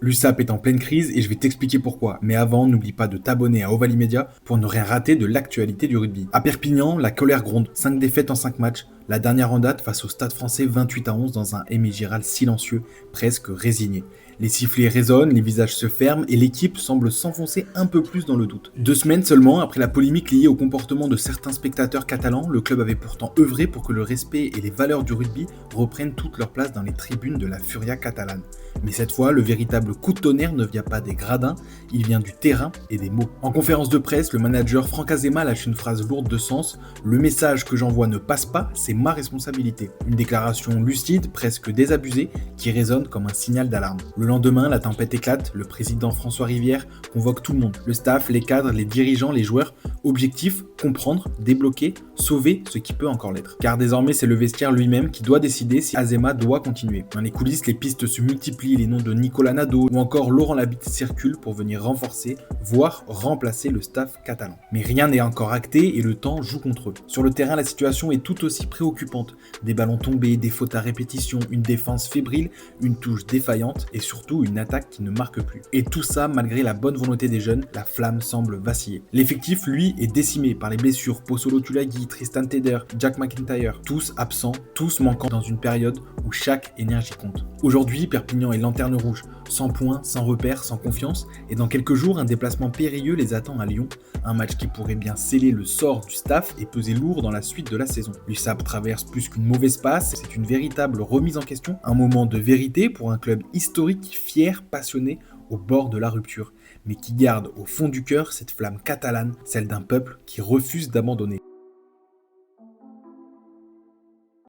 L'USAP est en pleine crise et je vais t'expliquer pourquoi. Mais avant, n'oublie pas de t'abonner à Ovalie Media pour ne rien rater de l'actualité du rugby. À Perpignan, la colère gronde. 5 défaites en 5 matchs. La dernière en date face au Stade Français 28-11 dans un Aimé Giral silencieux, presque résigné. Les sifflets résonnent, les visages se ferment et l'équipe semble s'enfoncer un peu plus dans le doute. 2 semaines seulement après la polémique liée au comportement de certains spectateurs catalans, le club avait pourtant œuvré pour que le respect et les valeurs du rugby reprennent toute leur place dans les tribunes de la Furia catalane. Mais cette fois, le véritable coup de tonnerre ne vient pas des gradins, il vient du terrain et des mots. En conférence de presse, le manager Franck Azema lâche une phrase lourde de sens: le message que j'envoie ne passe pas, c'est ma responsabilité. Une déclaration lucide, presque désabusée, qui résonne comme un signal d'alarme. Le lendemain, la tempête éclate, le président François Rivière convoque tout le monde, le staff, les cadres, les dirigeants, les joueurs. Objectif: comprendre, débloquer, sauver ce qui peut encore l'être. Car désormais, c'est le vestiaire lui-même qui doit décider si Azema doit continuer. Dans les coulisses, les pistes se multiplient, les noms de Nicolas Nadeau ou encore Laurent Labitte circulent pour venir renforcer, voire remplacer le staff catalan. Mais rien n'est encore acté et le temps joue contre eux. Sur le terrain, la situation est tout aussi préoccupante. Des ballons tombés, des fautes à répétition, une défense fébrile, une touche défaillante et surtout une attaque qui ne marque plus. Et tout ça, malgré la bonne volonté des jeunes, la flamme semble vaciller. L'effectif, lui, est décimé par les blessures. Posolo Tulagi, Tristan Teder, Jack McIntyre, tous absents, tous manquant dans une période où chaque énergie compte. Aujourd'hui, Perpignan est lanterne rouge, sans points, sans repères, sans confiance, et dans quelques jours, un déplacement périlleux les attend à Lyon, un match qui pourrait bien sceller le sort du staff et peser lourd dans la suite de la saison. L'USAP traverse plus qu'une mauvaise passe, c'est une véritable remise en question, un moment de vérité pour un club historique, fier, passionné, au bord de la rupture, mais qui garde au fond du cœur cette flamme catalane, celle d'un peuple qui refuse d'abandonner.